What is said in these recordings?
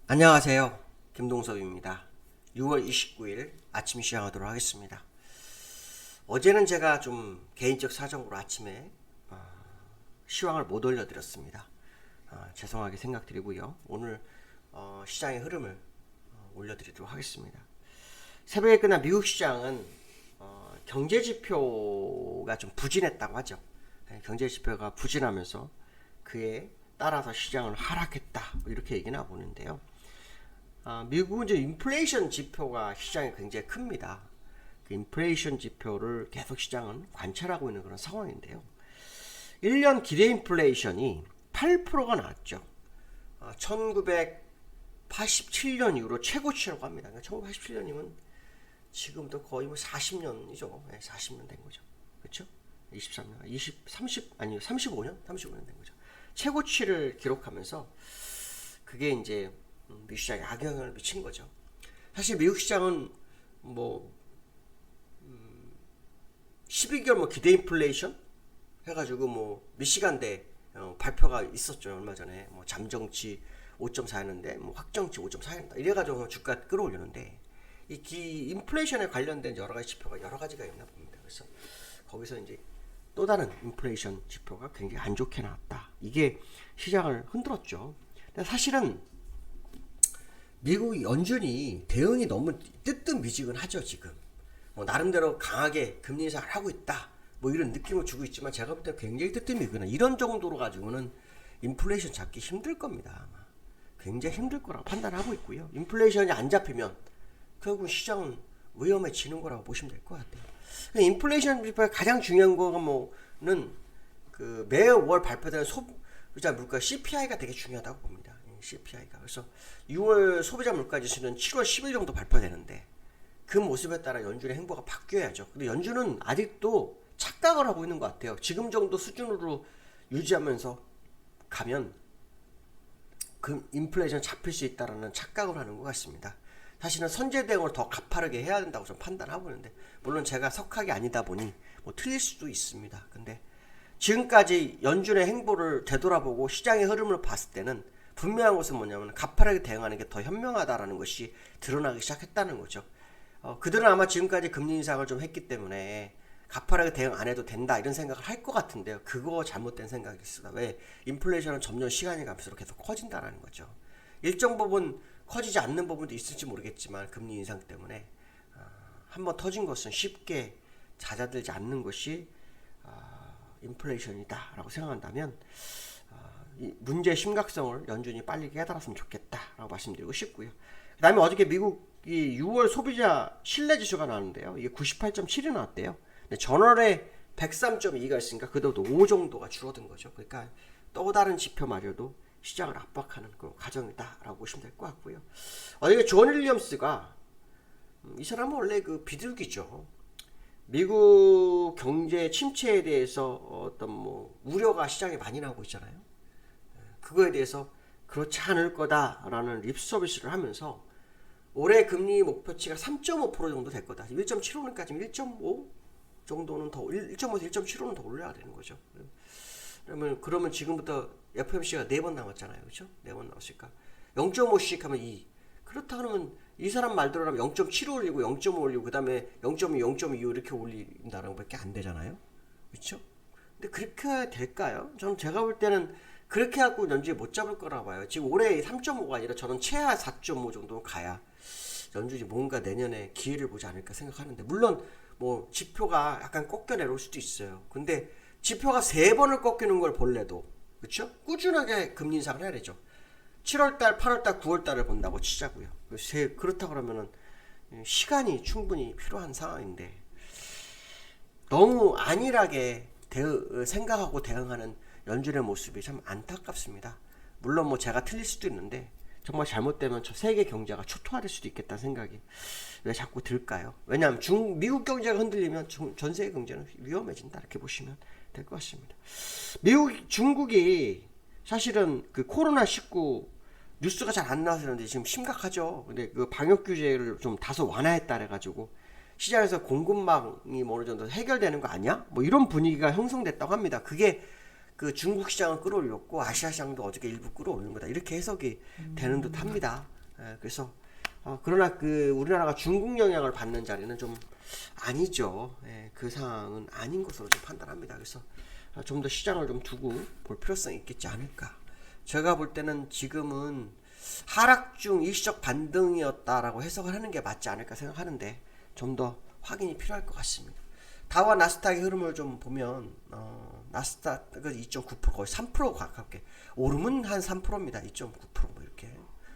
안녕하세요. 김동섭입니다. 6월 29일 아침 시작하도록 하겠습니다. 어제는 제가 좀 개인적 사정으로 아침에 시황을 못 올려드렸습니다. 죄송하게 생각드리고요. 오늘 시장의 흐름을 올려드리도록 하겠습니다. 새벽에 끝난 미국 시장은 경제 지표가 좀 부진했다고 하죠. 경제 지표가 부진하면서 그에 따라서 시장은 하락했다, 이렇게 얘기는 하고 있는데요. 미국은 이제 인플레이션 지표가 시장에 굉장히 큽니다. 그 인플레이션 지표를 계속 시장은 관찰하고 있는 그런 상황인데요. 1년 기대 인플레이션이 8%가 나왔죠. 1987년 이후로 최고치라고 합니다. 그러니까 1987년이면 지금도 거의 뭐 40년이죠. 네, 40년 된 거죠. 그렇죠? 23년, 35년? 35년 된 거죠. 최고치를 기록하면서 그게 이제 미국 시장에 악영향을 미친 거죠. 사실 미국 시장은 뭐 12개월 뭐 기대 인플레이션 해가지고 뭐 미시간대 발표가 있었죠. 얼마 전에 뭐 잠정치 5.4였는데 뭐 확정치 5.4였다 이래가지고 주가 끌어올리는데 이 인플레이션에 관련된 여러 가지 지표가 여러 가지가 있나 봅니다. 그래서 거기서 이제 또 다른 인플레이션 지표가 굉장히 안 좋게 나왔다. 이게 시장을 흔들었죠. 근데 사실은 미국 연준이 대응이 너무 뜨뜻미지근하죠. 지금 뭐 나름대로 강하게 금리 인상을 하고 있다, 뭐 이런 느낌을 주고 있지만 제가 볼 때 굉장히 뜨뜻미지근한 이런 정도로 가지고는 인플레이션 잡기 힘들 겁니다. 아마 굉장히 힘들 거라고 판단하고 있고요. 인플레이션이 안 잡히면 결국 시장은 위험해지는 거라고 보시면 될 것 같아요. 인플레이션 지표의 가장 중요한 거가 뭐는 그 매월 발표되는 소비자 물가 CPI가 되게 중요하다고 봅니다. CPI가. 그래서 6월 소비자 물가 지수는 7월 10일 정도 발표되는데 그 모습에 따라 연준의 행보가 바뀌어야죠. 근데 연준은 아직도 착각을 하고 있는 것 같아요. 지금 정도 수준으로 유지하면서 가면 그 인플레이션 잡힐 수 있다라는 착각을 하는 것 같습니다. 사실은 선제 대응을 더 가파르게 해야 된다고 좀 판단하고 있는데, 물론 제가 석학이 아니다 보니 뭐 틀릴 수도 있습니다. 근데 지금까지 연준의 행보를 되돌아보고 시장의 흐름을 봤을 때는 분명한 것은 뭐냐면 가파르게 대응하는 게 더 현명하다라는 것이 드러나기 시작했다는 거죠. 그들은 아마 지금까지 금리 인상을 좀 했기 때문에 가파르게 대응 안 해도 된다 이런 생각을 할 것 같은데요. 그거 잘못된 생각이 있습니다. 왜? 인플레이션은 점점 시간이 갈수록 계속 커진다라는 거죠. 일정 부분 커지지 않는 부분도 있을지 모르겠지만 금리 인상 때문에 한번 터진 것은 쉽게 잦아들지 않는 것이 인플레이션이다라고 생각한다면 이 문제의 심각성을 연준이 빨리 깨달았으면 좋겠다라고 말씀드리고 싶고요. 그 다음에 어저께 미국이 6월 소비자 신뢰지수가 나왔는데요. 이게 98.7이 나왔대요. 근데 전월에 103.2가 있으니까 그래도 5 정도가 줄어든 거죠. 그러니까 또 다른 지표마저도 시장을 압박하는 그 과정이다라고 보시면 될 것 같고요. 어저께 존 윌리엄스가 이 사람은 원래 그 비둘기죠. 미국 경제 침체에 대해서 어떤 뭐 우려가 시장에 많이 나오고 있잖아요. 그거에 대해서 그렇지 않을 거다라는 립 서비스를 하면서 올해 금리 목표치가 3.5% 정도 될 거다. 1.75까지 1.5 정도는 더 1.5에서 1.75는 더 올려야 되는 거죠. 그러면 지금부터 FOMC가 4번 남았잖아요. 그렇죠? 4번 남았으니까 0.5씩 하면 2. 그렇다 그러면 이 사람 말대로라면 0.7 올리고 0.5 올리고 그다음에 0.2, 0.25 이렇게 올린다는 것밖에 안 되잖아요. 그렇죠? 근데 그렇게 될까요? 저는 제가 볼 때는 그렇게 하고 연준이 못 잡을 거라 봐요. 지금 올해 3.5가 아니라 저는 최하 4.5 정도 가야 연준이 뭔가 내년에 기회를 보지 않을까 생각하는데, 물론 뭐 지표가 약간 꺾여 내려올 수도 있어요. 근데 지표가 3번을 꺾이는 걸 볼래도, 그렇죠? 꾸준하게 금리 인상을 해야 되죠. 7월달, 8월달, 9월달을 본다고 치자고요. 그렇다 그러면은 시간이 충분히 필요한 상황인데 너무 안일하게 생각하고 대응하는 연준의 모습이 참 안타깝습니다. 물론 뭐 제가 틀릴 수도 있는데 정말 잘못되면 저 세계 경제가 초토화될 수도 있겠다는 생각이 왜 자꾸 들까요? 왜냐하면 미국 경제가 흔들리면 전 세계 경제는 위험해진다, 이렇게 보시면 될 것 같습니다. 중국이 사실은 그 코로나19 뉴스가 잘 안 나와서 그런데 지금 심각하죠. 근데 그 방역 규제를 좀 다소 완화했다 그래가지고 시장에서 공급망이 어느 정도 해결되는 거 아니야? 뭐 이런 분위기가 형성됐다고 합니다. 그게 그 중국 시장을 끌어올렸고 아시아 시장도 어저께 일부 끌어올린 거다, 이렇게 해석이 되는 듯 합니다. 그래서 그러나 그 우리나라가 중국 영향을 받는 자리는 좀 아니죠. 그 상황은 아닌 것으로 좀 판단합니다. 그래서 좀 더 시장을 좀 두고 볼 필요성이 있겠지 않을까. 제가 볼 때는 지금은 하락 중 일시적 반등이었다라고 해석을 하는 게 맞지 않을까 생각하는데 좀 더 확인이 필요할 것 같습니다. 다우와 나스닥의 흐름을 좀 보면 나스닥은 2.9% 거의 3% 가깝게, 오름은 한 3%입니다. 2.9% 이렇게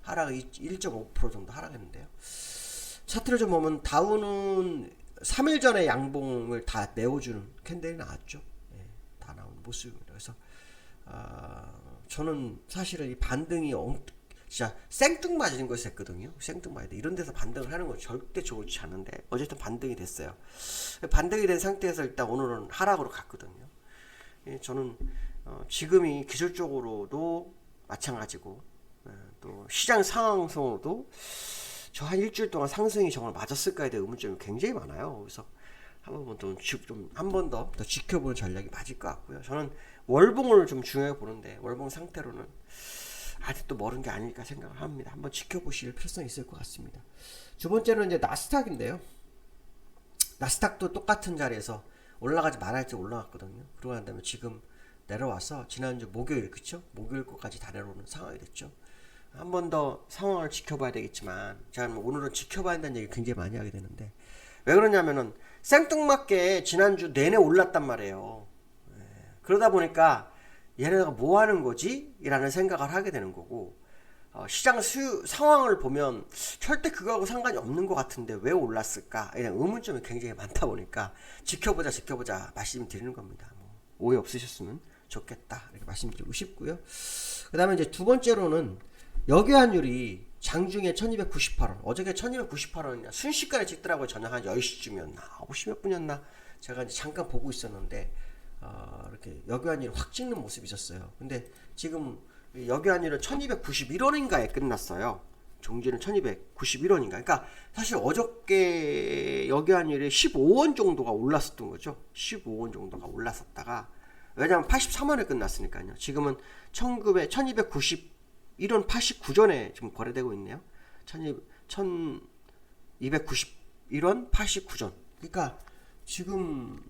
하락이 1.5% 정도 하락했는데요. 차트를 좀 보면 다우는 3일 전에 양봉을 다 메워주는 캔들이 나왔죠. 다 나온 모습입니다. 그래서 저는 사실은 이 반등이 진짜 생뚱맞은 것을 했거든요. 생뚱맞은 이런 데서 반등을 하는 건 절대 좋지 않은데 어쨌든 반등이 됐어요. 반등이 된 상태에서 일단 오늘은 하락으로 갔거든요. 저는 지금이 기술적으로도 마찬가지고 또 시장 상황성으로도 저 한 일주일 동안 상승이 정말 맞았을까에 대한 의문점이 굉장히 많아요. 그래서 한 번 더 지켜보는 전략이 맞을 것 같고요. 저는 월봉을 좀 중요하게 보는데 월봉 상태로는 아직도 멀은 게 아닐까 생각을 합니다. 한번 지켜보실 필요성이 있을 것 같습니다. 두 번째는 이제 나스닥인데요. 나스닥도 똑같은 자리에서 올라가지 말아야지 올라갔거든요. 그러고 난 다음에 지금 내려와서 지난주 목요일, 그쵸? 목요일 거까지 다 내려오는 상황이 됐죠. 한 번 더 상황을 지켜봐야 되겠지만 제가 오늘은 지켜봐야 한다는 얘기 굉장히 많이 하게 되는데 왜 그러냐면은 생뚱맞게 지난주 내내 올랐단 말이에요. 그러다 보니까 얘네가 뭐 하는 거지? 라는 생각을 하게 되는 거고, 시장 상황을 보면 절대 그거하고 상관이 없는 것 같은데 왜 올랐을까? 이런 의문점이 굉장히 많다 보니까 지켜보자 말씀드리는 겁니다. 오해 없으셨으면 좋겠다 이렇게 말씀드리고 싶고요. 그 다음에 이제 두 번째로는 여기환율이 장중에 1298원, 어저께 1298원이냐 순식간에 찍더라고요. 저녁 한 10시쯤이었나 9시 몇 분이었나 제가 이제 잠깐 보고 있었는데 이렇게 여기환율이 확 찍는 모습이 있었어요. 근데 지금 여기환율은 1291원인가에 끝났어요. 종지는 1291원인가. 그러니까 사실 어저께 여기환율이 15원 정도가 올랐었던 거죠. 15원 정도가 올랐었다가 왜냐하면 83원에 끝났으니까요. 지금은 1291원 89전에 지금 거래되고 있네요. 1291원 89전. 그러니까 지금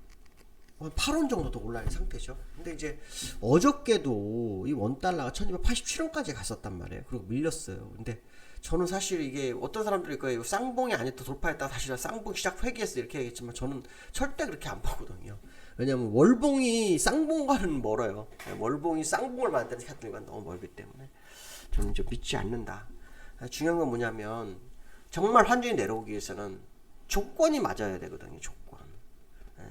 8원 정도 더 올라있는 상태죠. 근데 이제 어저께도 이 원달러가 1287원까지 갔었단 말이에요. 그리고 밀렸어요. 근데 저는 사실 이게 어떤 사람들이 거예요. 쌍봉이 아니다 돌파했다가 다시 쌍봉 시작 회귀했어 이렇게 얘기했지만 저는 절대 그렇게 안 보거든요. 왜냐면 월봉이 쌍봉과는 멀어요. 월봉이 쌍봉을 만드는 카드가 너무 멀기 때문에 저는 좀 믿지 않는다. 중요한 건 뭐냐면 정말 환율이 내려오기 위해서는 조건이 맞아야 되거든요.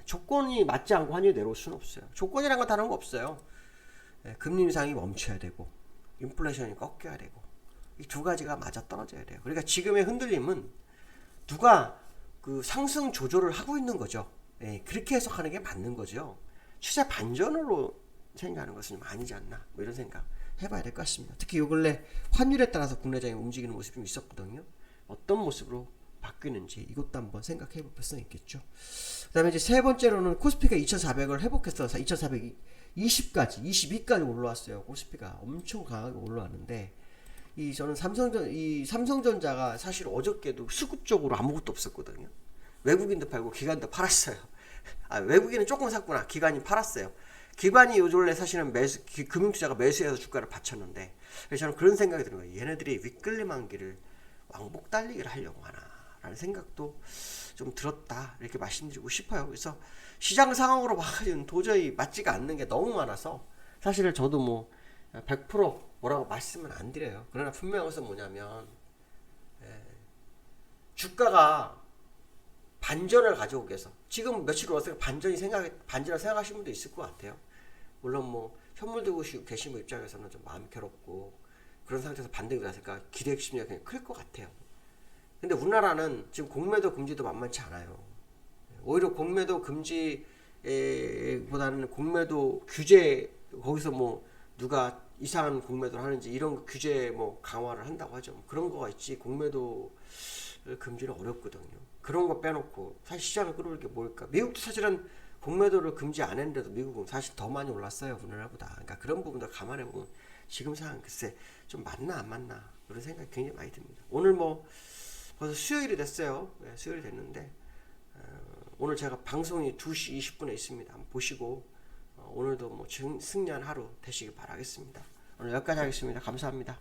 조건이 맞지 않고 환율이 내려올 수는 없어요. 조건이란 건 다른 거 없어요. 금리 인상이 멈춰야 되고 인플레이션이 꺾여야 되고 이 두 가지가 맞아 떨어져야 돼요. 그러니까 지금의 흔들림은 누가 그 상승 조절을 하고 있는 거죠. 그렇게 해석하는 게 맞는 거죠. 추세 반전으로 생각하는 것은 좀 아니지 않나 뭐 이런 생각 해봐야 될 것 같습니다. 특히 요 근래 환율에 따라서 국내장이 움직이는 모습이 좀 있었거든요. 어떤 모습으로 바뀌는지 이것도 한번 생각해 볼 필요성이 있겠죠. 그 다음에 이제 세 번째로는 코스피가 2400을 회복해서 2420까지 22까지 올라왔어요. 코스피가 엄청 강하게 올라왔는데 저는 삼성전자가 사실 어저께도 수급적으로 아무것도 없었거든요. 외국인도 팔고 기관도 팔았어요. 외국인은 조금 샀구나. 기관이 팔았어요. 기관이 요즘에 사실은 금융투자가 매수해서 주가를 받쳤는데 그래서 저는 그런 생각이 드는 거예요. 얘네들이 윗끌림한 길을 왕복 달리기를 하려고 하나 라는 생각도 좀 들었다 이렇게 말씀드리고 싶어요. 그래서 시장 상황으로 봐서는 도저히 맞지가 않는 게 너무 많아서 사실 저도 100% 뭐라고 말씀은 안 드려요. 그러나 분명한 것은 뭐냐면 주가가 반전을 가져오기 위해서 지금 며칠 올라서 반전이라고 생각하시는 분도 있을 것 같아요. 물론 현물 들고 계신 분 입장에서는 좀 마음이 괴롭고 그런 상태에서 반등이 나니까 기대 심리가 그냥 클 것 같아요. 근데 우리나라는 지금 공매도 금지도 만만치 않아요. 오히려 공매도 금지보다는 공매도 규제 거기서 누가 이상한 공매도를 하는지 이런 규제 강화를 한다고 하죠. 그런 거가 있지 공매도 금지는 어렵거든요. 그런 거 빼놓고 사실 시장을 끌어올 게 뭘까? 미국도 사실은 공매도를 금지 안 했는데도 미국은 사실 더 많이 올랐어요. 우리나라보다. 그러니까 그런 부분들 감안해 보면 지금 상황 글쎄 좀 맞나 안 맞나 그런 생각이 굉장히 많이 듭니다. 오늘 뭐 벌써 수요일이 됐어요. 네, 수요일이 됐는데 오늘 제가 방송이 2시 20분에 있습니다. 한번 보시고 오늘도 뭐 승리한 하루 되시길 바라겠습니다. 오늘 여기까지 하겠습니다. 감사합니다.